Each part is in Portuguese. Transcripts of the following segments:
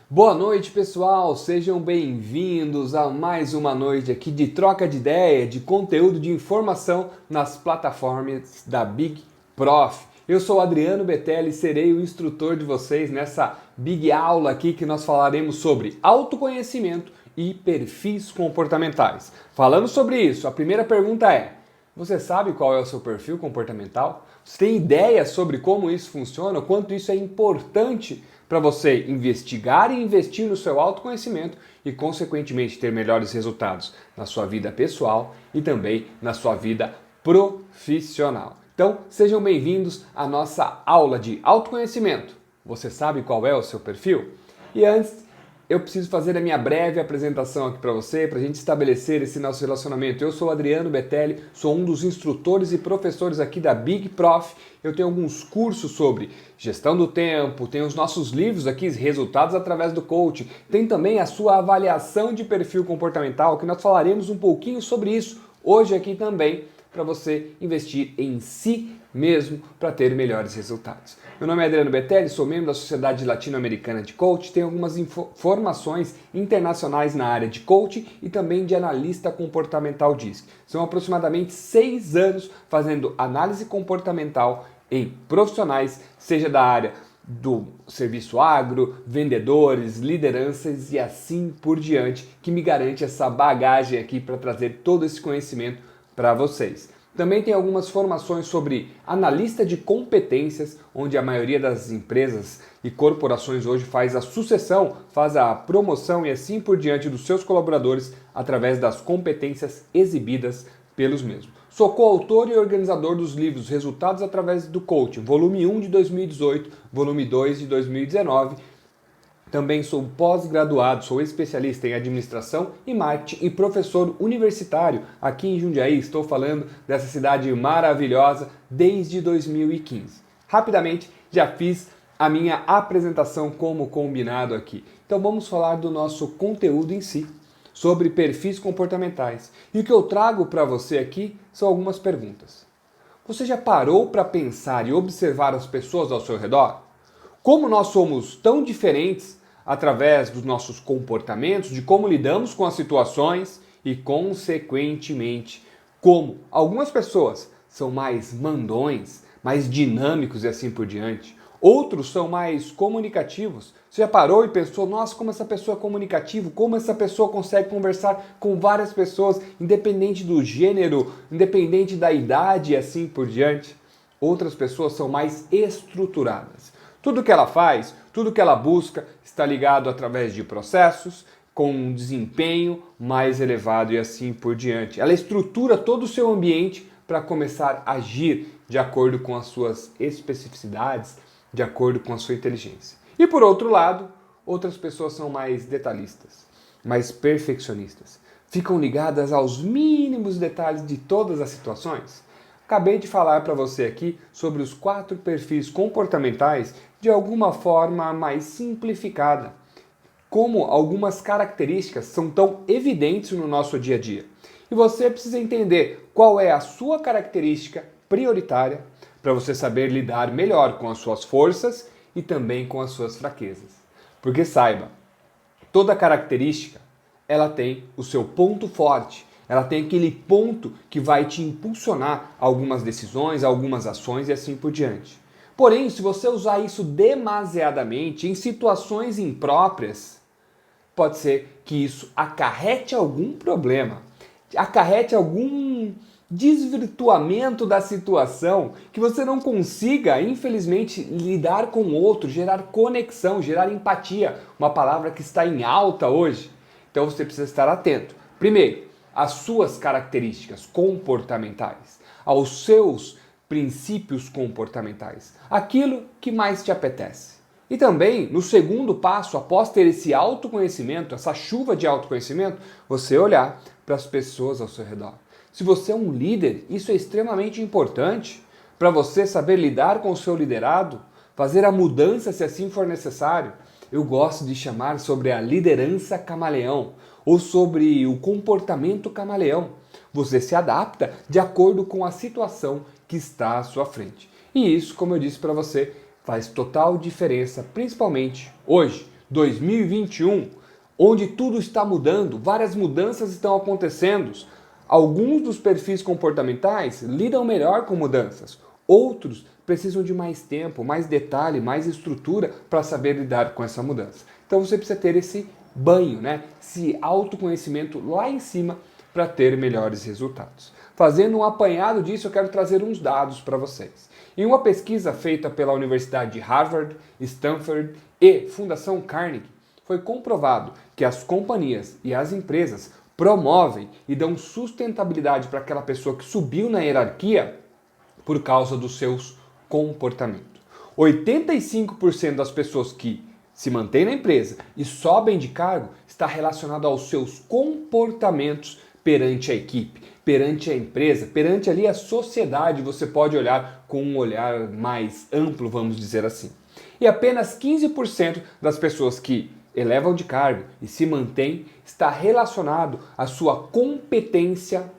Boa noite, pessoal! Sejam bem-vindos a mais uma noite aqui de troca de ideia, de conteúdo de informação nas plataformas da Big Prof. Eu sou o Adriano Betelli e serei o instrutor de vocês nessa Big Aula aqui que nós falaremos sobre autoconhecimento e perfis comportamentais. Falando sobre isso, a primeira pergunta é: você sabe qual é o seu perfil comportamental? Você tem ideia sobre como isso funciona, o quanto isso é importante para você investigar e investir no seu autoconhecimento e, consequentemente, ter melhores resultados na sua vida pessoal e também na sua vida profissional. Então, sejam bem-vindos à nossa aula de autoconhecimento. Você sabe qual é o seu perfil? E antes, eu preciso fazer a minha breve apresentação aqui para você, para a gente estabelecer esse nosso relacionamento. Eu sou Adriano Betelli, sou um dos instrutores e professores aqui da Big Prof. Eu tenho alguns cursos sobre gestão do tempo, tenho os nossos livros aqui, resultados através do coaching, tem também a sua avaliação de perfil comportamental, que nós falaremos um pouquinho sobre isso hoje aqui também, para você investir em si mesmo para ter melhores resultados. Meu nome é Adriano Betelli, sou membro da Sociedade Latino-Americana de Coaching, tenho algumas formações internacionais na área de coaching e também de analista comportamental DISC. São aproximadamente 6 anos fazendo análise comportamental em profissionais, seja da área do serviço agro, vendedores, lideranças e assim por diante, que me garante essa bagagem aqui para trazer todo esse conhecimento para vocês. Também tem algumas formações sobre analista de competências, onde a maioria das empresas e corporações hoje faz a sucessão, faz a promoção e assim por diante dos seus colaboradores através das competências exibidas pelos mesmos. Sou coautor e organizador dos livros Resultados através do Coaching, volume 1 de 2018, volume 2 de 2019, também sou pós-graduado, sou especialista em administração e marketing e professor universitário aqui em Jundiaí. Estou falando dessa cidade maravilhosa desde 2015. Rapidamente, já fiz a minha apresentação como combinado aqui. Então vamos falar do nosso conteúdo em si, sobre perfis comportamentais. E o que eu trago para você aqui são algumas perguntas. Você já parou para pensar e observar as pessoas ao seu redor? Como nós somos tão diferentes através dos nossos comportamentos, de como lidamos com as situações e, consequentemente, como algumas pessoas são mais mandões, mais dinâmicos e assim por diante. Outros são mais comunicativos. Você já parou e pensou, nossa, como essa pessoa é comunicativa, como essa pessoa consegue conversar com várias pessoas, independente do gênero, independente da idade e assim por diante. Outras pessoas são mais estruturadas. Tudo que ela faz, tudo que ela busca está ligado através de processos, com um desempenho mais elevado e assim por diante. Ela estrutura todo o seu ambiente para começar a agir de acordo com as suas especificidades, de acordo com a sua inteligência. E por outro lado, outras pessoas são mais detalhistas, mais perfeccionistas. Ficam ligadas aos mínimos detalhes de todas as situações. Acabei de falar para você aqui sobre os 4 perfis comportamentais de alguma forma mais simplificada. Como algumas características são tão evidentes no nosso dia a dia. E você precisa entender qual é a sua característica prioritária para você saber lidar melhor com as suas forças e também com as suas fraquezas. Porque saiba, toda característica ela tem o seu ponto forte. Ela tem aquele ponto que vai te impulsionar a algumas decisões, a algumas ações e assim por diante. Porém, se você usar isso demasiadamente em situações impróprias, pode ser que isso acarrete algum problema, acarrete algum desvirtuamento da situação, que você não consiga, infelizmente, lidar com o outro, gerar conexão, gerar empatia, uma palavra que está em alta hoje. Então você precisa estar atento. Primeiro, às suas características comportamentais, aos seus princípios comportamentais, aquilo que mais te apetece. E também, no segundo passo, após ter esse autoconhecimento, essa chuva de autoconhecimento, você olhar para as pessoas ao seu redor. Se você é um líder, isso é extremamente importante para você saber lidar com o seu liderado, fazer a mudança se assim for necessário. Eu gosto de chamar sobre a liderança camaleão ou sobre o comportamento camaleão. Você se adapta de acordo com a situação que está à sua frente. E isso, como eu disse para você, faz total diferença, principalmente hoje, 2021, onde tudo está mudando, várias mudanças estão acontecendo. Alguns dos perfis comportamentais lidam melhor com mudanças, outros precisam de mais tempo, mais detalhe, mais estrutura para saber lidar com essa mudança. Então você precisa ter esse banho, esse autoconhecimento lá em cima para ter melhores resultados. Fazendo um apanhado disso, eu quero trazer uns dados para vocês. Em uma pesquisa feita pela Universidade de Harvard, Stanford e Fundação Carnegie, foi comprovado que as companhias e as empresas promovem e dão sustentabilidade para aquela pessoa que subiu na hierarquia por causa dos seus comportamentos. 85% das pessoas que se mantêm na empresa e sobem de cargo está relacionado aos seus comportamentos perante a equipe, perante a empresa, perante ali a sociedade. Você pode olhar com um olhar mais amplo, vamos dizer assim. E apenas 15% das pessoas que elevam de cargo e se mantêm está relacionado à sua competência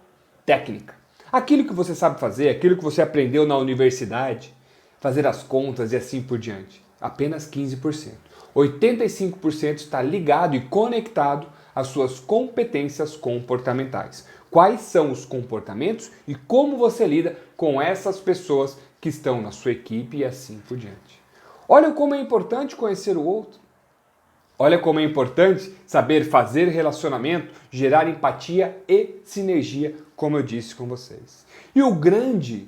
técnica. Aquilo que você sabe fazer, aquilo que você aprendeu na universidade, fazer as contas e assim por diante. Apenas 15%. 85% está ligado e conectado às suas competências comportamentais. Quais são os comportamentos e como você lida com essas pessoas que estão na sua equipe e assim por diante. Olha como é importante conhecer o outro. Olha como é importante saber fazer relacionamento, gerar empatia e sinergia, como eu disse com vocês. E o grande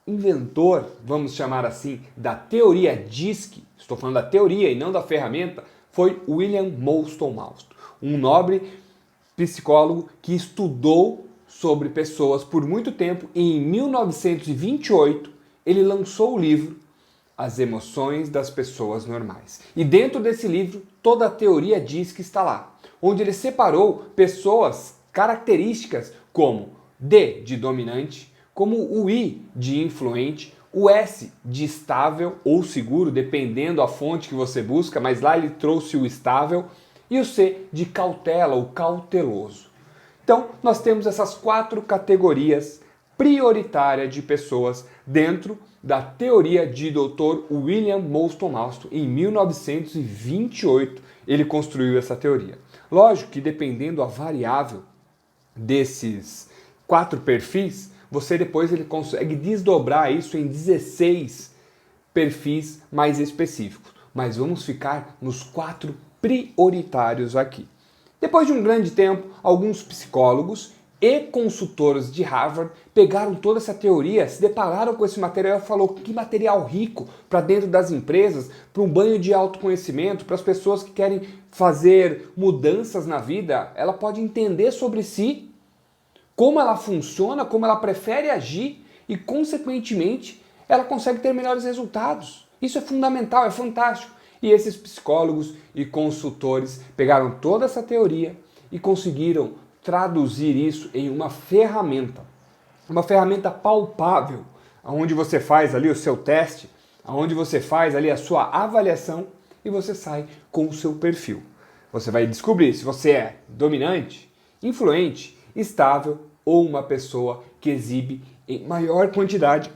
inventor, vamos chamar assim, da teoria DISC, estou falando da teoria e não da ferramenta, foi William Moulton Marston, um nobre psicólogo que estudou sobre pessoas por muito tempo e em 1928 ele lançou o livro As Emoções das Pessoas Normais. E dentro desse livro, toda a teoria DISC está lá, onde ele separou pessoas características como D de dominante, como o I de influente, o S de estável ou seguro, dependendo da fonte que você busca, mas lá ele trouxe o estável, e o C de cautela ou cauteloso. Então, nós temos essas 4 categorias prioritárias de pessoas dentro da teoria de Dr. William Moulton Marston. Em 1928, ele construiu essa teoria. Lógico que dependendo da variável desses 4 perfis, você depois ele consegue desdobrar isso em 16 perfis mais específicos. Mas vamos ficar nos 4 prioritários aqui. Depois de um grande tempo, alguns psicólogos e consultores de Harvard pegaram toda essa teoria, se depararam com esse material e falaram que material rico para dentro das empresas, para um banho de autoconhecimento, para as pessoas que querem fazer mudanças na vida, ela pode entender sobre si, como ela funciona, como ela prefere agir e, consequentemente, ela consegue ter melhores resultados. Isso é fundamental, é fantástico. E esses psicólogos e consultores pegaram toda essa teoria e conseguiram traduzir isso em uma ferramenta palpável, onde você faz ali o seu teste, onde você faz ali a sua avaliação e você sai com o seu perfil. Você vai descobrir se você é dominante, influente, estável ou uma pessoa que exibe em maior quantidade,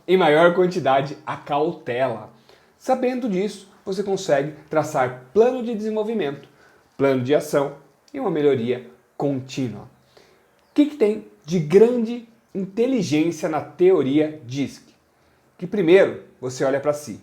em maior quantidade a cautela. Sabendo disso, você consegue traçar plano de desenvolvimento, plano de ação e uma melhoria contínua. O que tem de grande inteligência na teoria DISC? Que primeiro você olha para si.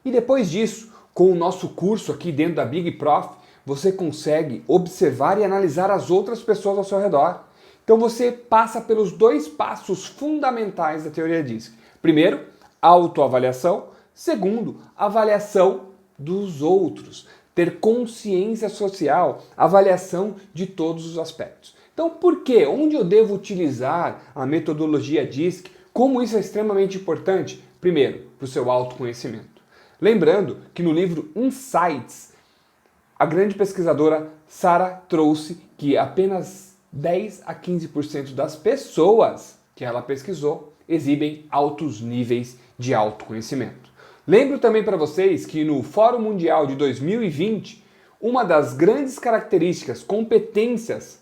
E depois disso, com o nosso curso aqui dentro da Big Prof, você consegue observar e analisar as outras pessoas ao seu redor. Então você passa pelos 2 passos fundamentais da teoria DISC. Primeiro, autoavaliação. Segundo, avaliação dos outros. Ter consciência social, avaliação de todos os aspectos. Então, por quê? Onde eu devo utilizar a metodologia DISC? Como isso é extremamente importante? Primeiro, para o seu autoconhecimento. Lembrando que no livro Insights, a grande pesquisadora Sarah trouxe que apenas 10 a 15% das pessoas que ela pesquisou exibem altos níveis de autoconhecimento. Lembro também para vocês que no Fórum Mundial de 2020, uma das grandes características, competências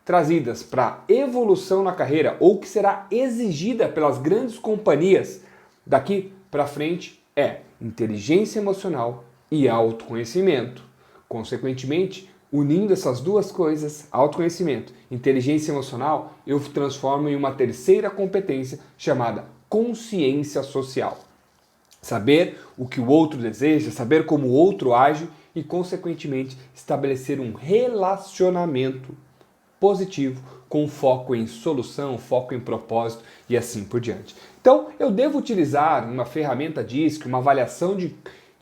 trazidas para evolução na carreira ou que será exigida pelas grandes companhias daqui para frente é inteligência emocional e autoconhecimento. Consequentemente, unindo essas duas coisas, autoconhecimento e inteligência emocional, eu transformo em uma terceira competência chamada consciência social. Saber o que o outro deseja, saber como o outro age e, consequentemente, estabelecer um relacionamento positivo com foco em solução, foco em propósito e assim por diante. Então, eu devo utilizar uma ferramenta DISC, uma avaliação de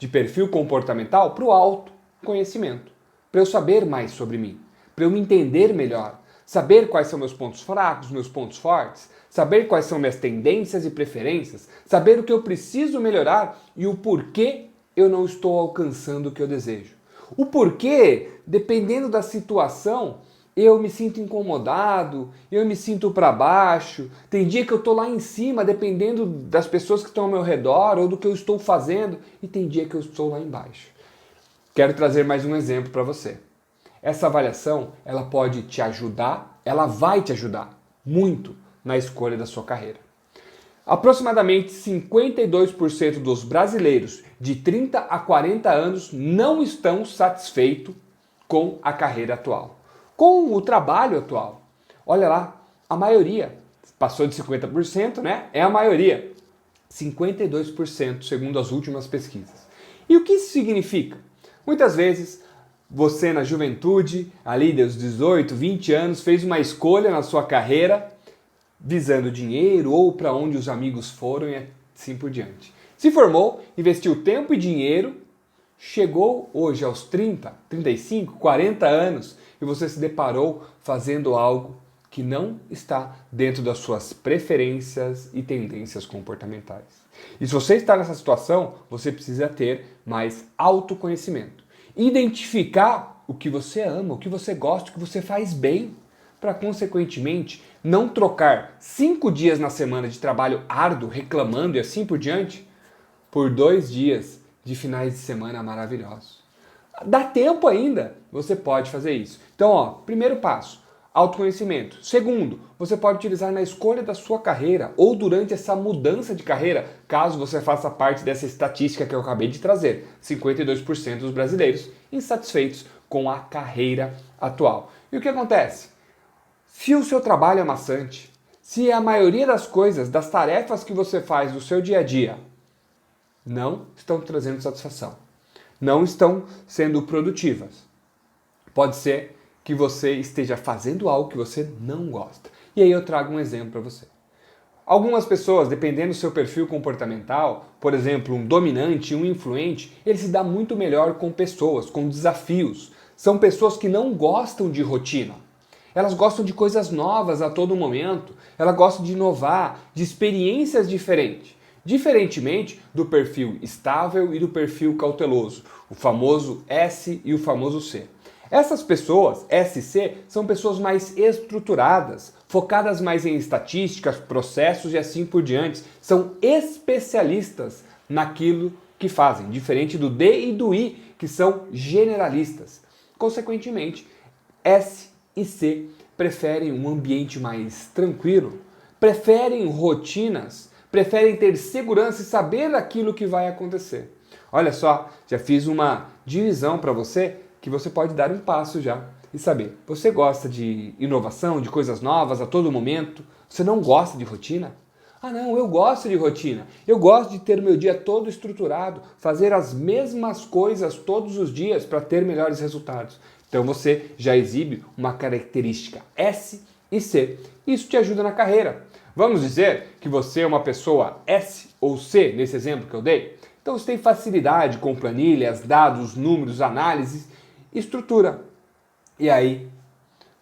perfil comportamental para o autoconhecimento, para eu saber mais sobre mim, para eu me entender melhor, saber quais são meus pontos fracos, meus pontos fortes, saber quais são minhas tendências e preferências, saber o que eu preciso melhorar e o porquê eu não estou alcançando o que eu desejo. O porquê, dependendo da situação, eu me sinto incomodado, eu me sinto para baixo, tem dia que eu estou lá em cima, dependendo das pessoas que estão ao meu redor ou do que eu estou fazendo, e tem dia que eu estou lá embaixo. Quero trazer mais um exemplo para você. Essa avaliação, ela pode te ajudar, ela vai te ajudar muito na escolha da sua carreira. Aproximadamente 52% dos brasileiros de 30 a 40 anos não estão satisfeitos com a carreira atual, com o trabalho atual. Olha lá, a maioria, passou de 50%, né? É a maioria. 52% segundo as últimas pesquisas. E o que isso significa? Muitas vezes você na juventude, ali dos 18, 20 anos, fez uma escolha na sua carreira visando dinheiro ou para onde os amigos foram e assim por diante. Se formou, investiu tempo e dinheiro, chegou hoje aos 30, 35, 40 anos e você se deparou fazendo algo que não está dentro das suas preferências e tendências comportamentais. E se você está nessa situação, você precisa ter mais autoconhecimento. Identificar o que você ama, o que você gosta, o que você faz bem, para, consequentemente, não trocar 5 dias na semana de trabalho árduo, reclamando e assim por diante, por 2 dias de finais de semana maravilhosos. Dá tempo ainda, você pode fazer isso. Então, primeiro passo, autoconhecimento. Segundo, você pode utilizar na escolha da sua carreira ou durante essa mudança de carreira, caso você faça parte dessa estatística que eu acabei de trazer. 52% dos brasileiros insatisfeitos com a carreira atual. E o que acontece? Se o seu trabalho é maçante, se a maioria das coisas, das tarefas que você faz no seu dia a dia não estão trazendo satisfação, não estão sendo produtivas, pode ser que você esteja fazendo algo que você não gosta. E aí eu trago um exemplo para você. Algumas pessoas, dependendo do seu perfil comportamental, por exemplo, um dominante, um influente, ele se dá muito melhor com pessoas, com desafios. São pessoas que não gostam de rotina. Elas gostam de coisas novas a todo momento, elas gostam de inovar, de experiências diferentes. Diferentemente do perfil estável e do perfil cauteloso, o famoso S e o famoso C. Essas pessoas, S e C, são pessoas mais estruturadas, focadas mais em estatísticas, processos e assim por diante. São especialistas naquilo que fazem, diferente do D e do I, que são generalistas. Consequentemente, S e C preferem um ambiente mais tranquilo, preferem rotinas, preferem ter segurança e saber aquilo que vai acontecer. Olha só, já fiz uma divisão para você que você pode dar um passo já e saber. Você gosta de inovação, de coisas novas a todo momento? Você não gosta de rotina? Ah não, eu gosto de rotina. Eu gosto de ter meu dia todo estruturado, fazer as mesmas coisas todos os dias para ter melhores resultados. Então você já exibe uma característica S e C. Isso te ajuda na carreira. Vamos dizer que você é uma pessoa S ou C, nesse exemplo que eu dei? Então você tem facilidade com planilhas, dados, números, análises, estrutura. E aí,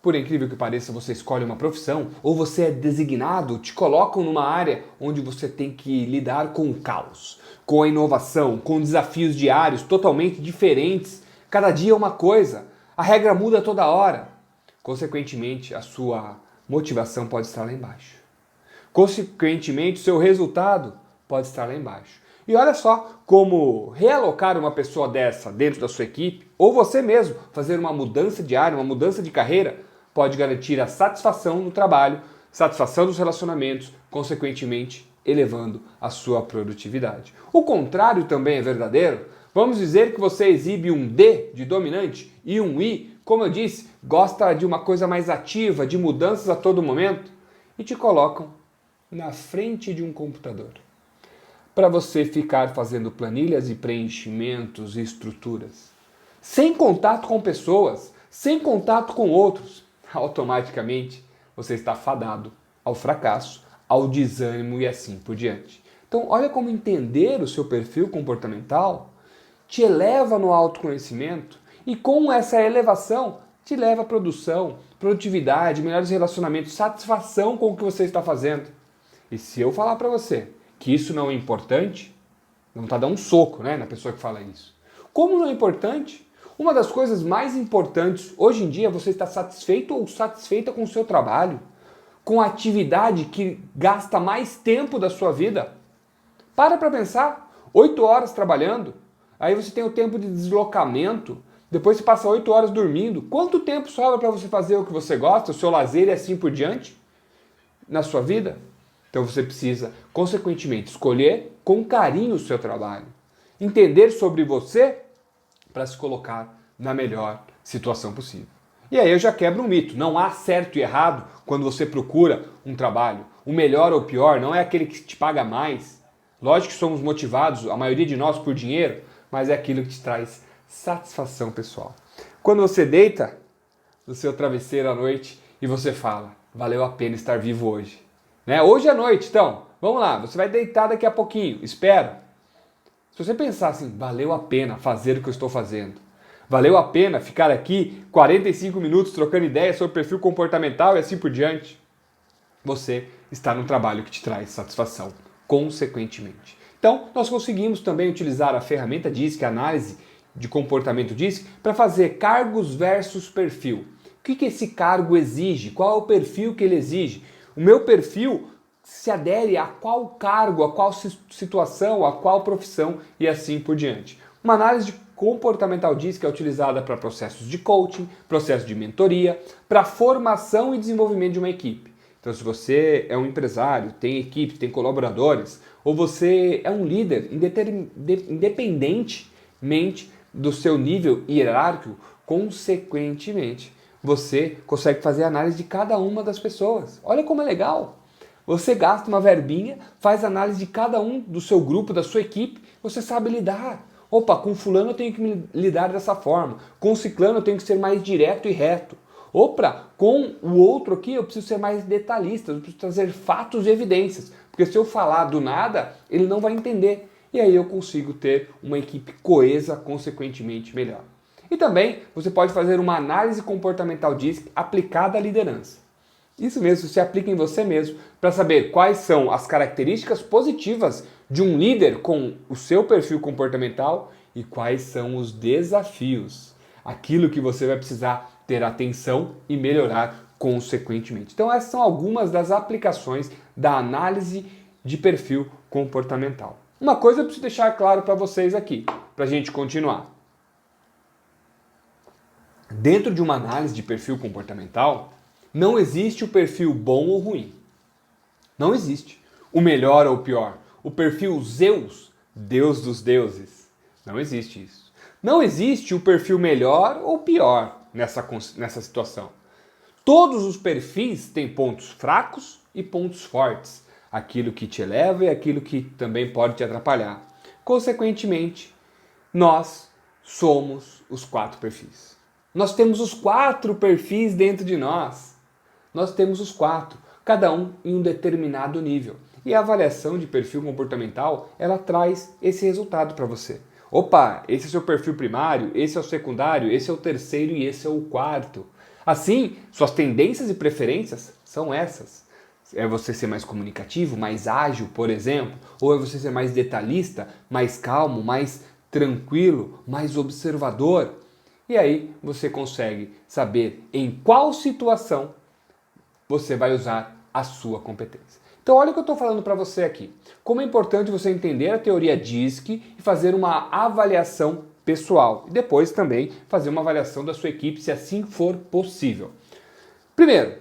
por incrível que pareça, você escolhe uma profissão ou você é designado, te colocam numa área onde você tem que lidar com o caos, com a inovação, com desafios diários totalmente diferentes. Cada dia é uma coisa. A regra muda toda hora. Consequentemente, a sua motivação pode estar lá embaixo. Consequentemente, o seu resultado pode estar lá embaixo. E olha só como realocar uma pessoa dessa dentro da sua equipe, ou você mesmo fazer uma mudança de área, uma mudança de carreira, pode garantir a satisfação no trabalho, satisfação dos relacionamentos, consequentemente elevando a sua produtividade. O contrário também é verdadeiro. Vamos dizer que você exibe um D de dominante e um I, como eu disse, gosta de uma coisa mais ativa, de mudanças a todo momento, e te colocam na frente de um computador para você ficar fazendo planilhas e preenchimentos e estruturas, sem contato com pessoas, sem contato com outros. Automaticamente você está fadado ao fracasso, ao desânimo e assim por diante. Então, olha como entender o seu perfil comportamental te eleva no autoconhecimento e com essa elevação te leva à produção, produtividade, melhores relacionamentos, satisfação com o que você está fazendo. E se eu falar para você que isso não é importante, não está dando um soco, né, na pessoa que fala isso. Como não é importante? Uma das coisas mais importantes hoje em dia é você estar satisfeito ou satisfeita com o seu trabalho, com a atividade que gasta mais tempo da sua vida. Para pensar, 8 horas trabalhando, aí você tem o tempo de deslocamento, depois você passa 8 horas dormindo. Quanto tempo sobra para você fazer o que você gosta, o seu lazer e assim por diante na sua vida? Então você precisa, consequentemente, escolher com carinho o seu trabalho, entender sobre você para se colocar na melhor situação possível. E aí eu já quebro um mito, não há certo e errado quando você procura um trabalho. O melhor ou o pior não é aquele que te paga mais. Lógico que somos motivados, a maioria de nós, por dinheiro, mas é aquilo que te traz satisfação pessoal. Quando você deita no seu travesseiro à noite e você fala, valeu a pena estar vivo hoje. Né? Hoje à noite, então, vamos lá, você vai deitar daqui a pouquinho, espera. Se você pensar assim, valeu a pena fazer o que eu estou fazendo, valeu a pena ficar aqui 45 minutos trocando ideias sobre perfil comportamental e assim por diante, você está num trabalho que te traz satisfação, consequentemente. Então, nós conseguimos também utilizar a ferramenta DISC, a análise de comportamento DISC, para fazer cargos versus perfil. O que esse cargo exige? Qual é o perfil que ele exige? O meu perfil se adere a qual cargo, a qual situação, a qual profissão e assim por diante. Uma análise de comportamental DISC é utilizada para processos de coaching, processos de mentoria, para formação e desenvolvimento de uma equipe. Então, se você é um empresário, tem equipe, tem colaboradores, ou você é um líder, independentemente do seu nível hierárquico, consequentemente, você consegue fazer análise de cada uma das pessoas. Olha como é legal! Você gasta uma verbinha, faz análise de cada um do seu grupo, da sua equipe, você sabe lidar. Opa, com fulano eu tenho que me lidar dessa forma, com ciclano eu tenho que ser mais direto e reto. Opa, com o outro aqui eu preciso ser mais detalhista, eu preciso trazer fatos e evidências, porque se eu falar do nada, ele não vai entender. E aí eu consigo ter uma equipe coesa, consequentemente melhor. E também você pode fazer uma análise comportamental DISC aplicada à liderança. Isso mesmo, se aplica em você mesmo para saber quais são as características positivas de um líder com o seu perfil comportamental e quais são os desafios, aquilo que você vai precisar ter atenção e melhorar consequentemente. Então essas são algumas das aplicações da análise de perfil comportamental. Uma coisa eu preciso deixar claro para vocês aqui, para a gente continuar. Dentro de uma análise de perfil comportamental, não existe o perfil bom ou ruim. Não existe. O melhor ou o pior. O perfil Zeus, Deus dos deuses. Não existe isso. Não existe o perfil melhor ou pior nessa situação. Todos os perfis têm pontos fracos e pontos fortes. Aquilo que te eleva e aquilo que também pode te atrapalhar. Consequentemente, nós somos os 4 perfis. Nós temos os 4 perfis dentro de nós. Nós temos os 4, cada um em um determinado nível. E a avaliação de perfil comportamental, ela traz esse resultado para você. Opa, esse é o seu perfil primário, esse é o secundário, esse é o terceiro e esse é o quarto. Assim, suas tendências e preferências são essas. É você ser mais comunicativo, mais ágil, por exemplo, ou é você ser mais detalhista, mais calmo, mais tranquilo, mais observador. E aí você consegue saber em qual situação você vai usar a sua competência. Então olha o que eu estou falando para você aqui. Como é importante você entender a teoria DISC e fazer uma avaliação pessoal. E depois também fazer uma avaliação da sua equipe, se assim for possível. Primeiro,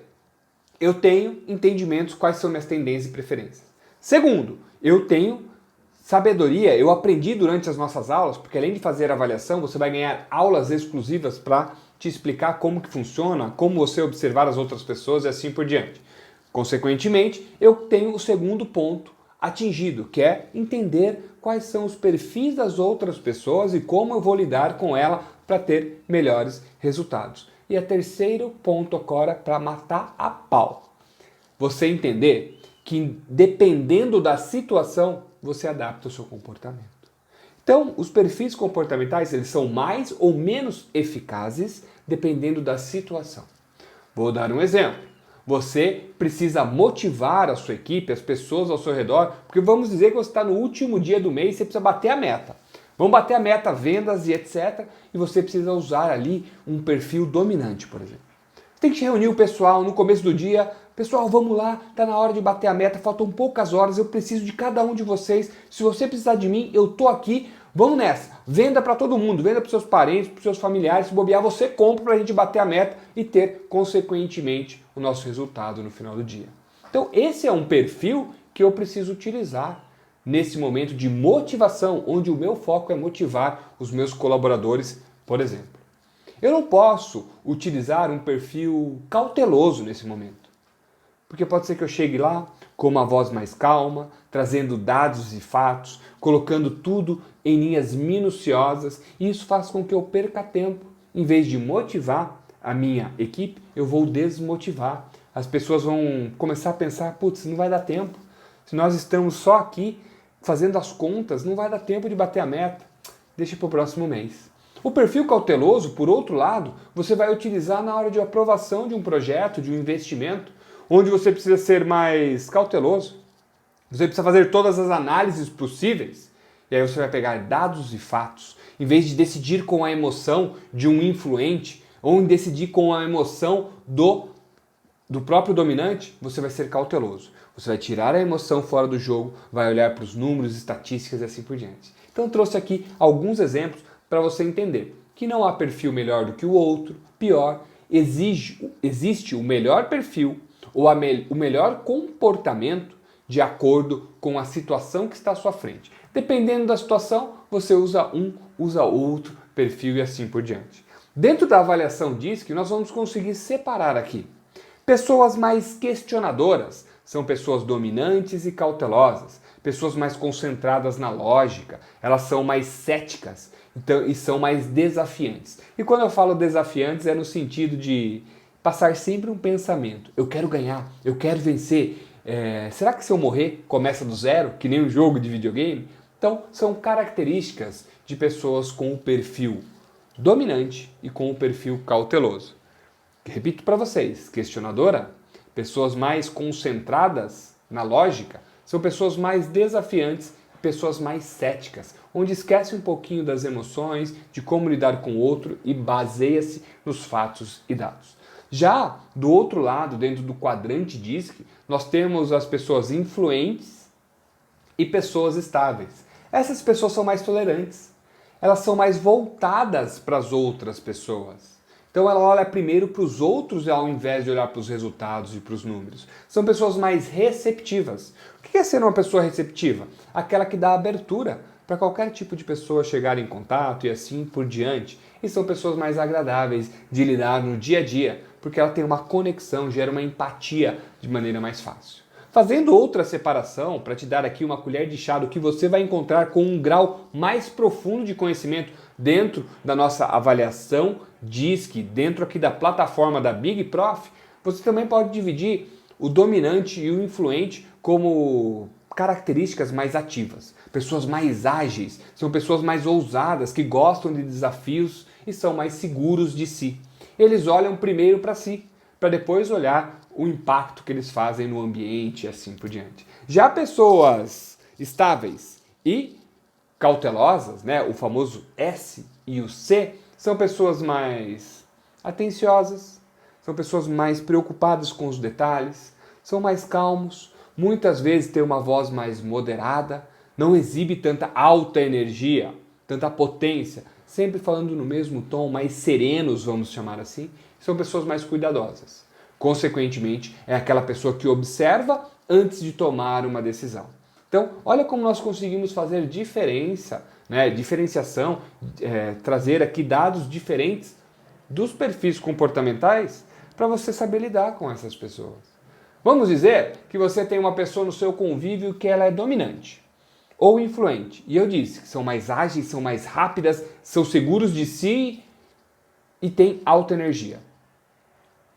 eu tenho entendimentos quais são minhas tendências e preferências. Segundo, eu tenho Sabedoria, eu aprendi durante as nossas aulas, porque além de fazer avaliação, você vai ganhar aulas exclusivas para te explicar como que funciona, como você observar as outras pessoas e assim por diante. Consequentemente, eu tenho o segundo ponto atingido, que é entender quais são os perfis das outras pessoas e como eu vou lidar com ela para ter melhores resultados. E o terceiro ponto agora para matar a pau. Você entender que dependendo da situação, você adapta o seu comportamento. Então, os perfis comportamentais, eles são mais ou menos eficazes dependendo da situação. Vou dar um exemplo. Você precisa motivar a sua equipe, as pessoas ao seu redor, porque vamos dizer que você está no último dia do mês e você precisa bater a meta. Vamos bater a meta, vendas e etc. E você precisa usar ali um perfil dominante, por exemplo. Tem que reunir o pessoal no começo do dia. Pessoal, vamos lá, está na hora de bater a meta, faltam poucas horas, eu preciso de cada um de vocês. Se você precisar de mim, eu tô aqui. Vamos nessa. Venda para todo mundo, venda para seus parentes, para seus familiares. Se bobear, você compra para a gente bater a meta e ter, consequentemente, o nosso resultado no final do dia. Então, esse é um perfil que eu preciso utilizar nesse momento de motivação, onde o meu foco é motivar os meus colaboradores, por exemplo. Eu não posso utilizar um perfil cauteloso nesse momento, porque pode ser que eu chegue lá com uma voz mais calma, trazendo dados e fatos, colocando tudo em linhas minuciosas, e isso faz com que eu perca tempo. Em vez de motivar a minha equipe, eu vou desmotivar. As pessoas vão começar a pensar, putz, não vai dar tempo. Se nós estamos só aqui fazendo as contas, não vai dar tempo de bater a meta. Deixa para o próximo mês. O perfil cauteloso, por outro lado, você vai utilizar na hora de aprovação de um projeto, de um investimento, onde você precisa ser mais cauteloso. Você precisa fazer todas as análises possíveis. E aí você vai pegar dados e fatos. Em vez de decidir com a emoção de um influente, ou em decidir com a emoção do próprio dominante, você vai ser cauteloso. Você vai tirar a emoção fora do jogo, vai olhar para os números, estatísticas e assim por diante. Então eu trouxe aqui alguns exemplos para você entender que não há perfil melhor do que o outro, pior, existe o melhor perfil ou o melhor comportamento de acordo com a situação que está à sua frente. Dependendo da situação, você usa um, usa outro perfil e assim por diante. Dentro da avaliação DISC, nós vamos conseguir separar aqui. Pessoas mais questionadoras são pessoas dominantes e cautelosas. Pessoas mais concentradas na lógica, elas são mais céticas e são mais desafiantes. E quando eu falo desafiantes é no sentido de passar sempre um pensamento. Eu quero ganhar, eu quero vencer. Será que se eu morrer começa do zero, que nem um jogo de videogame? Então, são características de pessoas com o perfil dominante e com o perfil cauteloso. Repito para vocês, questionadora, pessoas mais concentradas na lógica, são pessoas mais desafiantes, pessoas mais céticas, onde esquece um pouquinho das emoções, de como lidar com o outro e baseia-se nos fatos e dados. Já do outro lado, dentro do quadrante DISC, nós temos as pessoas influentes e pessoas estáveis. Essas pessoas são mais tolerantes, elas são mais voltadas para as outras pessoas. Então ela olha primeiro para os outros ao invés de olhar para os resultados e para os números. São pessoas mais receptivas. O que é ser uma pessoa receptiva? Aquela que dá abertura para qualquer tipo de pessoa chegar em contato e assim por diante. E são pessoas mais agradáveis de lidar no dia a dia, porque ela tem uma conexão, gera uma empatia de maneira mais fácil. Fazendo outra separação, para te dar aqui uma colher de chá do que você vai encontrar com um grau mais profundo de conhecimento dentro da nossa avaliação DISC, dentro aqui da plataforma da Big Prof, você também pode dividir o dominante e o influente como características mais ativas. Pessoas mais ágeis, são pessoas mais ousadas, que gostam de desafios e são mais seguros de si. Eles olham primeiro para si, para depois olhar o impacto que eles fazem no ambiente e assim por diante. Já pessoas estáveis e cautelosas, né, o famoso S e o C, são pessoas mais atenciosas, são pessoas mais preocupadas com os detalhes, são mais calmos, muitas vezes têm uma voz mais moderada, não exibe tanta alta energia, tanta potência, sempre falando no mesmo tom, mais serenos, vamos chamar assim, são pessoas mais cuidadosas. Consequentemente, é aquela pessoa que observa antes de tomar uma decisão. Então, olha como nós conseguimos fazer diferenciação, trazer aqui dados diferentes dos perfis comportamentais para você saber lidar com essas pessoas. Vamos dizer que você tem uma pessoa no seu convívio que ela é dominante ou influente. E eu disse que são mais ágeis, são mais rápidas, são seguros de si e têm alta energia.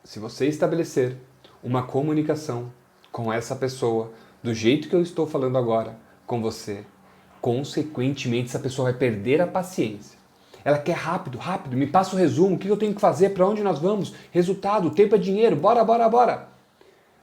Se você estabelecer uma comunicação com essa pessoa, do jeito que eu estou falando agora com você, consequentemente essa pessoa vai perder a paciência. Ela quer rápido, me passa o resumo, o que eu tenho que fazer, para onde nós vamos, resultado, tempo é dinheiro, bora.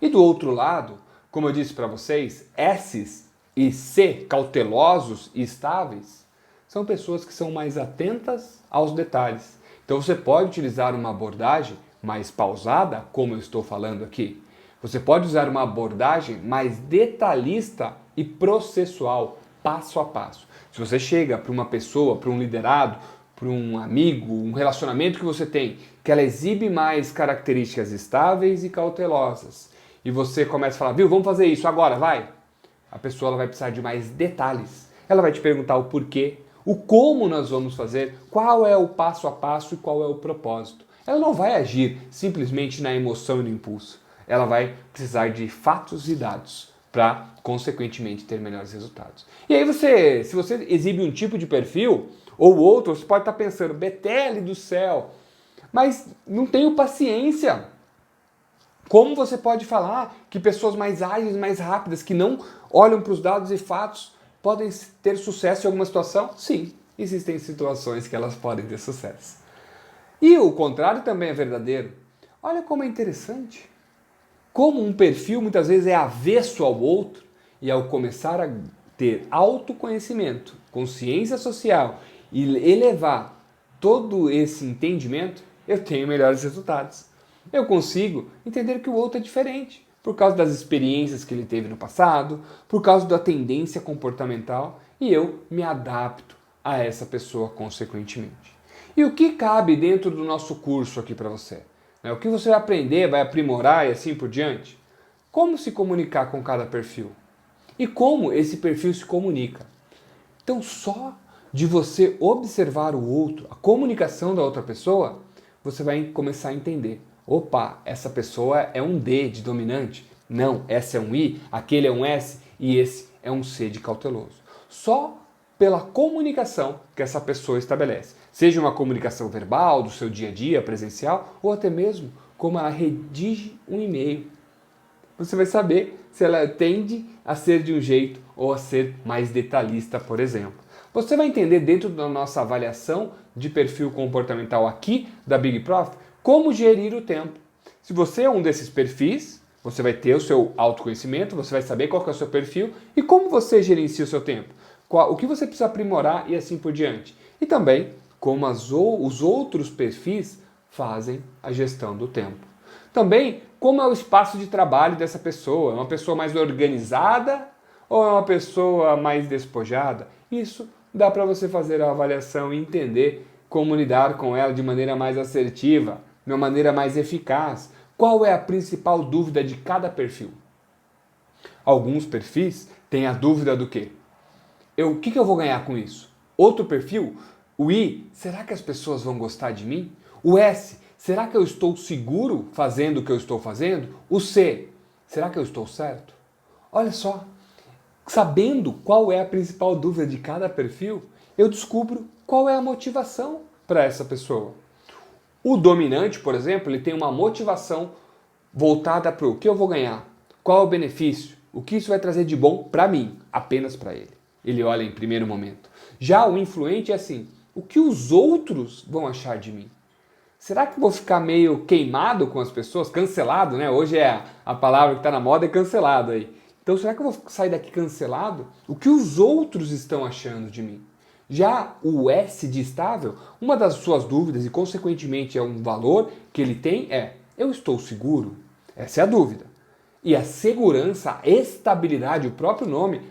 E do outro lado, como eu disse para vocês, S e C, cautelosos e estáveis, são pessoas que são mais atentas aos detalhes. Então você pode utilizar uma abordagem mais pausada, como eu estou falando aqui. Você pode usar uma abordagem mais detalhista e processual, passo a passo. Se você chega para uma pessoa, para um liderado, para um amigo, um relacionamento que você tem, que ela exibe mais características estáveis e cautelosas, e você começa a falar, viu, vamos fazer isso agora, vai. A pessoa ela vai precisar de mais detalhes. Ela vai te perguntar o porquê, o como nós vamos fazer, qual é o passo a passo e qual é o propósito. Ela não vai agir simplesmente na emoção e no impulso. Ela vai precisar de fatos e dados para, consequentemente, ter melhores resultados. E aí se você exibe um tipo de perfil ou outro, você pode estar pensando, Betele do céu, mas não tenho paciência. Como você pode falar que pessoas mais ágeis, mais rápidas, que não olham para os dados e fatos, podem ter sucesso em alguma situação? Sim, existem situações que elas podem ter sucesso. E o contrário também é verdadeiro. Olha como é interessante. Como um perfil muitas vezes é avesso ao outro, e ao começar a ter autoconhecimento, consciência social e elevar todo esse entendimento, eu tenho melhores resultados. Eu consigo entender que o outro é diferente, por causa das experiências que ele teve no passado, por causa da tendência comportamental, e eu me adapto a essa pessoa consequentemente. E o que cabe dentro do nosso curso aqui para você? O que você vai aprender, vai aprimorar e assim por diante? Como se comunicar com cada perfil? E como esse perfil se comunica? Então, só de você observar o outro, a comunicação da outra pessoa, você vai começar a entender. Opa, essa pessoa é um D de dominante. Não, essa é um I, aquele é um S e esse é um C de cauteloso. Só pela comunicação que essa pessoa estabelece. Seja uma comunicação verbal, do seu dia a dia, presencial, ou até mesmo como ela redige um e-mail. Você vai saber se ela tende a ser de um jeito ou a ser mais detalhista, por exemplo. Você vai entender dentro da nossa avaliação de perfil comportamental aqui da Big Prof, como gerir o tempo. Se você é um desses perfis, você vai ter o seu autoconhecimento, você vai saber qual que é o seu perfil e como você gerencia o seu tempo. O que você precisa aprimorar e assim por diante. E também como os outros perfis fazem a gestão do tempo. Também como é o espaço de trabalho dessa pessoa. É uma pessoa mais organizada ou é uma pessoa mais despojada? Isso dá para você fazer a avaliação e entender como lidar com ela de maneira mais assertiva, de uma maneira mais eficaz. Qual é a principal dúvida de cada perfil? Alguns perfis têm a dúvida do quê? O que eu vou ganhar com isso? Outro perfil, o I, será que as pessoas vão gostar de mim? O S, será que eu estou seguro fazendo o que eu estou fazendo? O C, será que eu estou certo? Olha só, sabendo qual é a principal dúvida de cada perfil, eu descubro qual é a motivação para essa pessoa. O dominante, por exemplo, ele tem uma motivação voltada para o que eu vou ganhar, qual é o benefício, o que isso vai trazer de bom para mim, apenas para ele. Ele olha em primeiro momento. Já o influente é assim, o que os outros vão achar de mim? Será que eu vou ficar meio queimado com as pessoas? Cancelado, né? Hoje é a palavra que está na moda é cancelado aí. Então será que eu vou sair daqui cancelado? O que os outros estão achando de mim? Já o S de estável, uma das suas dúvidas e consequentemente é um valor que ele tem é, eu estou seguro? Essa é a dúvida. E a segurança, a estabilidade, o próprio nome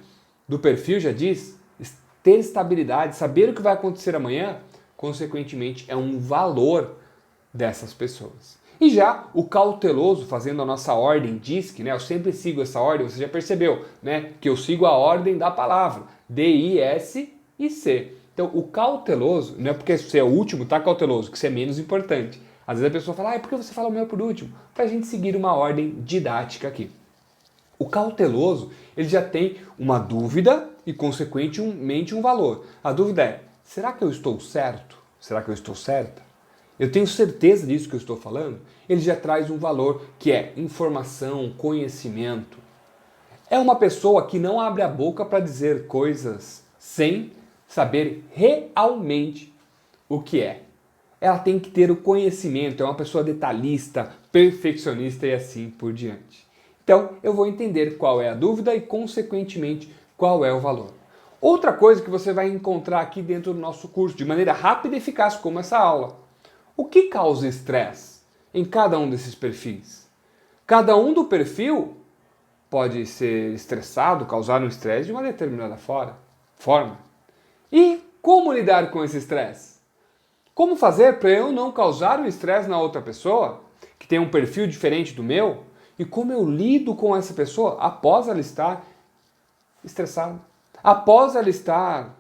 do perfil já diz, ter estabilidade, saber o que vai acontecer amanhã, consequentemente é um valor dessas pessoas. E já o cauteloso, fazendo a nossa ordem DISC, né? Eu sempre sigo essa ordem, você já percebeu, né? Que eu sigo a ordem da palavra, D, I, S e C. Então, o cauteloso, não é porque você é o último, tá cauteloso, que você é menos importante. Às vezes a pessoa fala, por que você fala o meu por último? Para a gente seguir uma ordem didática aqui. O cauteloso, ele já tem uma dúvida e, consequentemente, um valor. A dúvida é, será que eu estou certo? Será que eu estou certa? Eu tenho certeza disso que eu estou falando? Ele já traz um valor que é informação, conhecimento. É uma pessoa que não abre a boca para dizer coisas sem saber realmente o que é. Ela tem que ter o conhecimento, é uma pessoa detalhista, perfeccionista e assim por diante. Então, eu vou entender qual é a dúvida e, consequentemente, qual é o valor. Outra coisa que você vai encontrar aqui dentro do nosso curso, de maneira rápida e eficaz, como essa aula. O que causa estresse em cada um desses perfis? Cada um do perfil pode ser estressado, causar um estresse de uma determinada forma. E como lidar com esse estresse? Como fazer para eu não causar um estresse na outra pessoa, que tem um perfil diferente do meu? E como eu lido com essa pessoa após ela estar estressada? Após ela estar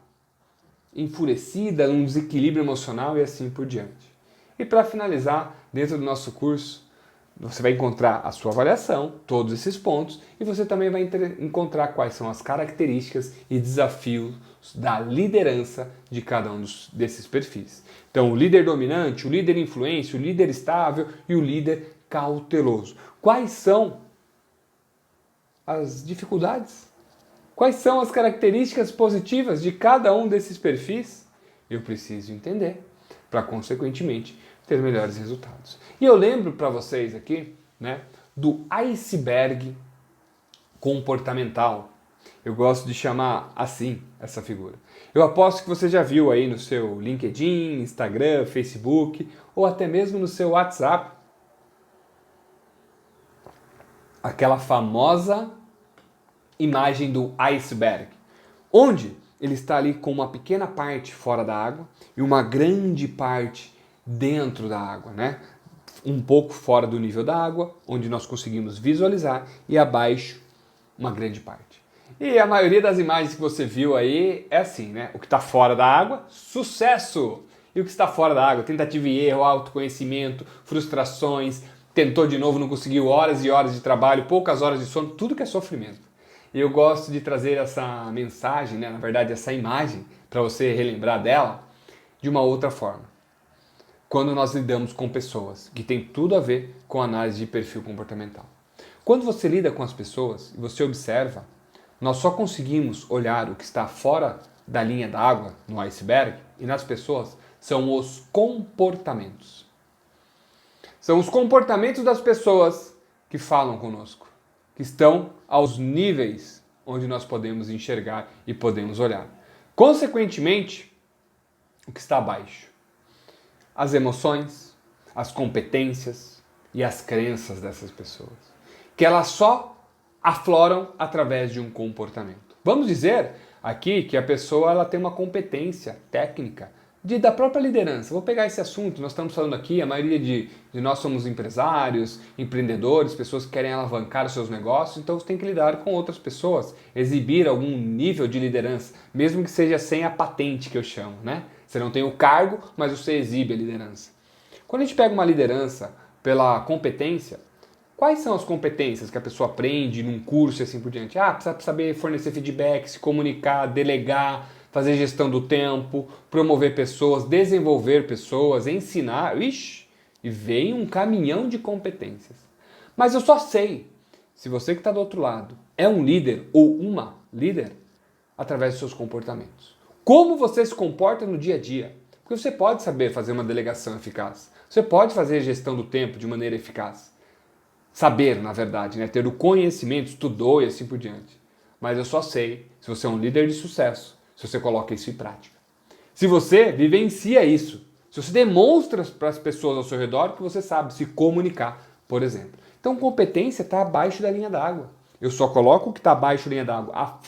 enfurecida, num desequilíbrio emocional e assim por diante. E para finalizar, dentro do nosso curso, você vai encontrar a sua avaliação, todos esses pontos, e você também vai encontrar quais são as características e desafios da liderança de cada um desses perfis. Então, o líder dominante, o líder influente, o líder estável e o líder cauteloso. Quais são as dificuldades? Quais são as características positivas de cada um desses perfis? Eu preciso entender para, consequentemente, ter melhores resultados. E eu lembro para vocês aqui, né, do iceberg comportamental. Eu gosto de chamar assim essa figura. Eu aposto que você já viu aí no seu LinkedIn, Instagram, Facebook ou até mesmo no seu WhatsApp aquela famosa imagem do iceberg, onde ele está ali com uma pequena parte fora da água e uma grande parte dentro da água, né? Um pouco fora do nível da água, onde nós conseguimos visualizar, e abaixo uma grande parte. E a maioria das imagens que você viu aí é assim, né? O que está fora da água, sucesso! E o que está fora da água, tentativa e erro, autoconhecimento, frustrações, tentou de novo, não conseguiu, horas e horas de trabalho, poucas horas de sono, tudo que é sofrimento. E eu gosto de trazer essa mensagem, né? Na verdade essa imagem, para você relembrar dela, de uma outra forma. Quando nós lidamos com pessoas, que tem tudo a ver com análise de perfil comportamental. Quando você lida com as pessoas e você observa, nós só conseguimos olhar o que está fora da linha d'água, no iceberg, e nas pessoas, são os comportamentos. São os comportamentos das pessoas que falam conosco, que estão aos níveis onde nós podemos enxergar e podemos olhar. Consequentemente, o que está abaixo? As emoções, as competências e as crenças dessas pessoas, que elas só afloram através de um comportamento. Vamos dizer aqui que a pessoa ela tem uma competência técnica da própria liderança. Vou pegar esse assunto, nós estamos falando aqui, a maioria de nós somos empresários, empreendedores, pessoas que querem alavancar os seus negócios, então você tem que lidar com outras pessoas, exibir algum nível de liderança, mesmo que seja sem a patente que eu chamo, né? Você não tem o cargo, mas você exibe a liderança. Quando a gente pega uma liderança pela competência, quais são as competências que a pessoa aprende num curso e assim por diante? Precisa saber fornecer feedback, se comunicar, delegar, fazer gestão do tempo, promover pessoas, desenvolver pessoas, ensinar. Ixi, e vem um caminhão de competências. Mas eu só sei se você que está do outro lado é um líder ou uma líder através dos seus comportamentos. Como você se comporta no dia a dia. Porque você pode saber fazer uma delegação eficaz. Você pode fazer gestão do tempo de maneira eficaz. Saber, na verdade, né? Ter o conhecimento, estudou e assim por diante. Mas eu só sei se você é um líder de sucesso, se você coloca isso em prática. Se você vivencia isso, se você demonstra para as pessoas ao seu redor que você sabe se comunicar, por exemplo. Então, competência está abaixo da linha d'água. Eu só coloco o que está abaixo da linha d'água,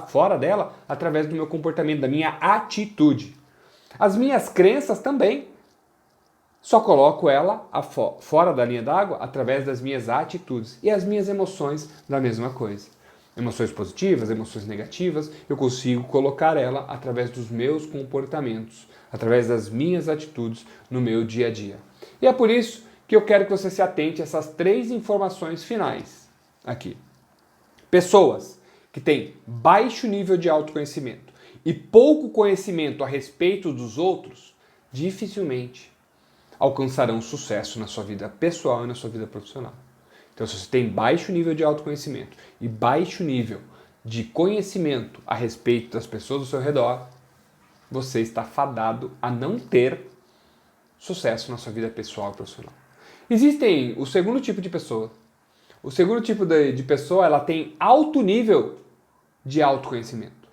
fora dela, através do meu comportamento, da minha atitude. As minhas crenças também. Só coloco ela fora da linha d'água através das minhas atitudes e as minhas emoções da mesma coisa. Emoções positivas, emoções negativas, eu consigo colocar ela através dos meus comportamentos, através das minhas atitudes no meu dia a dia. E é por isso que eu quero que você se atente a essas 3 informações finais aqui. Pessoas que têm baixo nível de autoconhecimento e pouco conhecimento a respeito dos outros, dificilmente alcançarão sucesso na sua vida pessoal e na sua vida profissional. Então, se você tem baixo nível de autoconhecimento e baixo nível de conhecimento a respeito das pessoas ao seu redor, você está fadado a não ter sucesso na sua vida pessoal e profissional. Existem o segundo tipo de pessoa. O segundo tipo de pessoa, ela tem alto nível de autoconhecimento.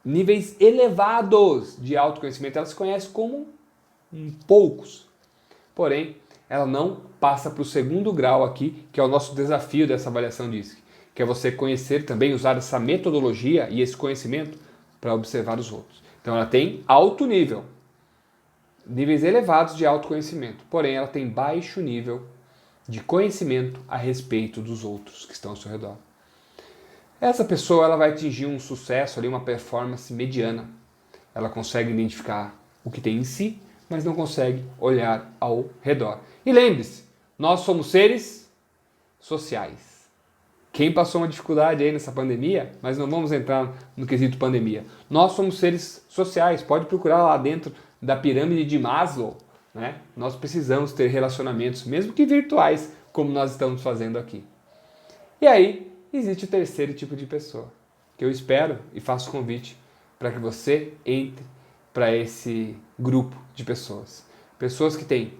Níveis elevados de autoconhecimento. Ela se conhece como poucos. Porém, ela não passa para o segundo grau aqui, que é o nosso desafio dessa avaliação DISC, que é você conhecer também, usar essa metodologia e esse conhecimento para observar os outros. Então ela tem alto nível, níveis elevados de autoconhecimento, porém ela tem baixo nível de conhecimento a respeito dos outros que estão ao seu redor. Essa pessoa ela vai atingir um sucesso, ali, uma performance mediana. Ela consegue identificar o que tem em si, mas não consegue olhar ao redor. E lembre-se, nós somos seres sociais. Quem passou uma dificuldade aí nessa pandemia, mas não vamos entrar no quesito pandemia. Nós somos seres sociais, pode procurar lá dentro da pirâmide de Maslow, né? Nós precisamos ter relacionamentos, mesmo que virtuais, como nós estamos fazendo aqui. E aí, existe o terceiro tipo de pessoa, que eu espero e faço convite para que você entre para esse grupo de pessoas. Pessoas que têm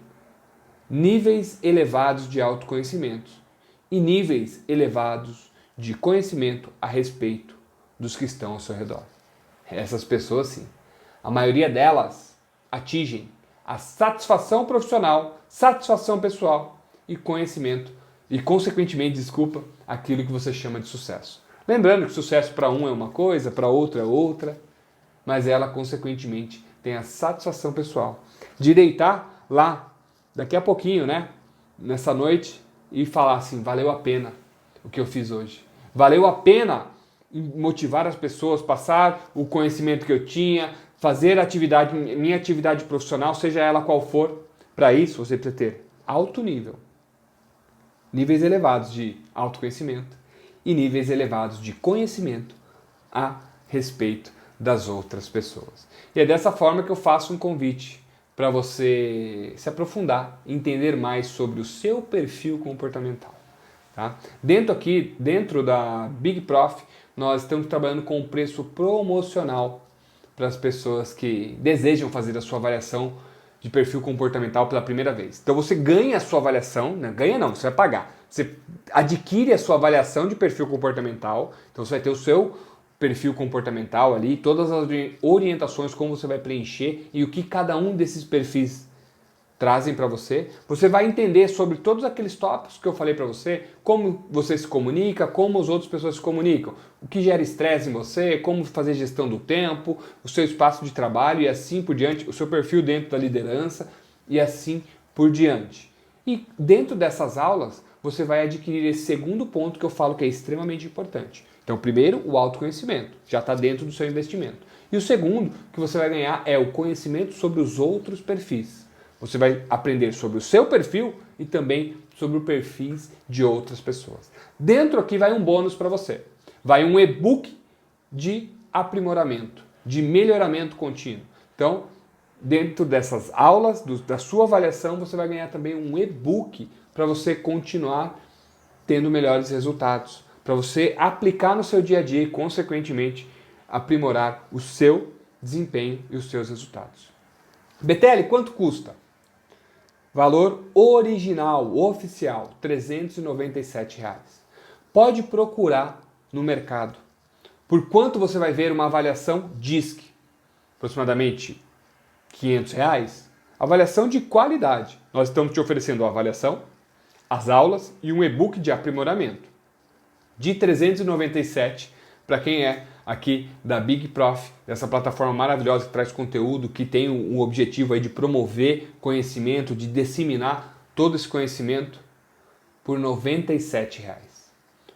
níveis elevados de autoconhecimento e níveis elevados de conhecimento a respeito dos que estão ao seu redor. Essas pessoas, sim, a maioria delas atingem a satisfação profissional, satisfação pessoal e conhecimento e, consequentemente, aquilo que você chama de sucesso. Lembrando que sucesso para um é uma coisa, para outro é outra, mas ela, consequentemente, tem a satisfação pessoal de deitar lá, daqui a pouquinho, né, nessa noite, e falar assim, valeu a pena o que eu fiz hoje. Valeu a pena motivar as pessoas, passar o conhecimento que eu tinha, fazer a atividade, minha atividade profissional, seja ela qual for. Para isso, você precisa ter alto nível, níveis elevados de autoconhecimento e níveis elevados de conhecimento a respeito das outras pessoas. E é dessa forma que eu faço um convite para você se aprofundar, entender mais sobre o seu perfil comportamental. Tá? Dentro da Big Prof, nós estamos trabalhando com um preço promocional para as pessoas que desejam fazer a sua avaliação de perfil comportamental pela primeira vez. Então você ganha a sua avaliação, né? Ganha não, você vai pagar. Você adquire a sua avaliação de perfil comportamental, então você vai ter o seu perfil comportamental ali, todas as orientações, como você vai preencher e o que cada um desses perfis trazem para você. Você vai entender sobre todos aqueles tópicos que eu falei para você, como você se comunica, como as outras pessoas se comunicam, o que gera estresse em você, como fazer gestão do tempo, o seu espaço de trabalho e assim por diante, o seu perfil dentro da liderança e assim por diante. E dentro dessas aulas, você vai adquirir esse segundo ponto que eu falo que é extremamente importante. Então, primeiro, o autoconhecimento, já está dentro do seu investimento. E o segundo que você vai ganhar é o conhecimento sobre os outros perfis. Você vai aprender sobre o seu perfil e também sobre os perfis de outras pessoas. Dentro aqui vai um bônus para você. Vai um e-book de aprimoramento, de melhoramento contínuo. Então, dentro dessas aulas, da sua avaliação, você vai ganhar também um e-book para você continuar tendo melhores resultados, para você aplicar no seu dia a dia e, consequentemente, aprimorar o seu desempenho e os seus resultados. Betelli, quanto custa? Valor original, oficial, R$ 397. Pode procurar no mercado. Por quanto você vai ver uma avaliação DISC? Aproximadamente R$ 500. Avaliação de qualidade. Nós estamos te oferecendo a avaliação, as aulas e um e-book de aprimoramento. De 397 para quem é aqui da Big Prof, dessa plataforma maravilhosa que traz conteúdo, que tem um objetivo aí de promover conhecimento, de disseminar todo esse conhecimento por R$ 97.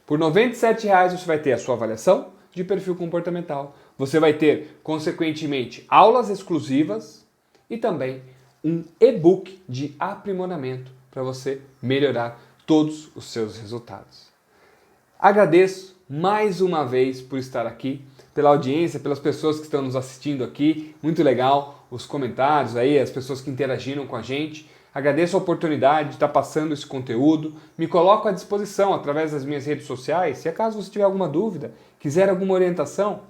Por R$ 97 você vai ter a sua avaliação de perfil comportamental, você vai ter, consequentemente, aulas exclusivas e também um e-book de aprimoramento para você melhorar todos os seus resultados. Agradeço mais uma vez por estar aqui, pela audiência, pelas pessoas que estão nos assistindo aqui, muito legal os comentários aí, as pessoas que interagiram com a gente. Agradeço a oportunidade de estar passando esse conteúdo, me coloco à disposição através das minhas redes sociais, se acaso você tiver alguma dúvida, quiser alguma orientação,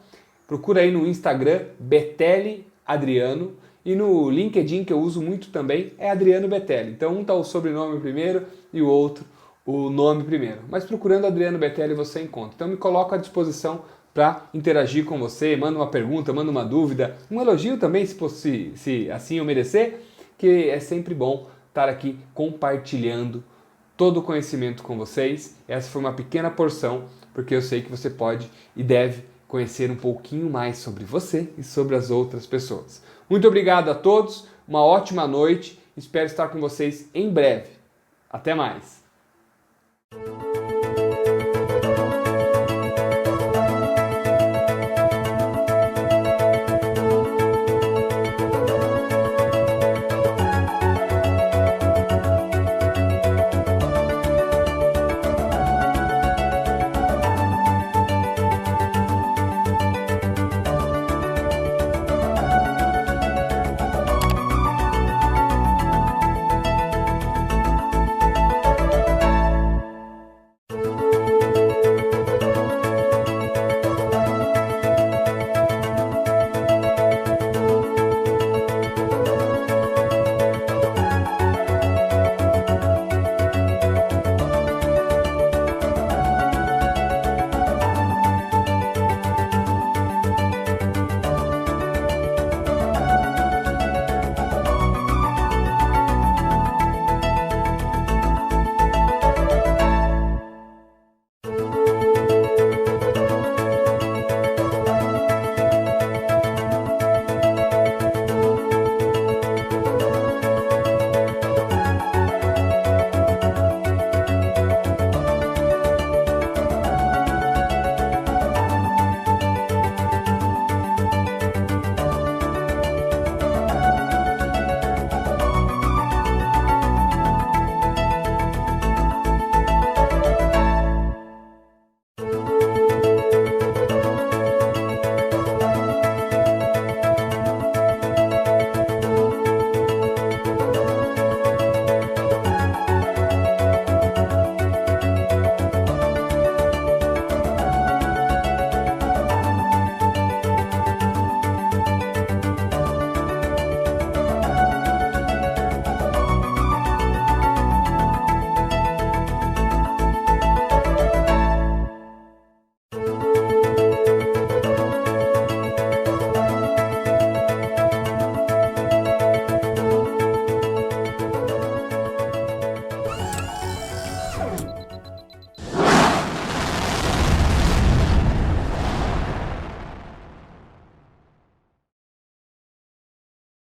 procura aí no Instagram, Betelli Adriano, e no LinkedIn, que eu uso muito também, é Adriano Betelli. Então um está o sobrenome primeiro e o outro o nome primeiro. Mas procurando Adriano Betelli você encontra. Então me coloco à disposição para interagir com você, manda uma pergunta, manda uma dúvida, um elogio também, se assim eu merecer, que é sempre bom estar aqui compartilhando todo o conhecimento com vocês. Essa foi uma pequena porção, porque eu sei que você pode e deve conhecer um pouquinho mais sobre você e sobre as outras pessoas. Muito obrigado a todos, uma ótima noite, espero estar com vocês em breve. Até mais!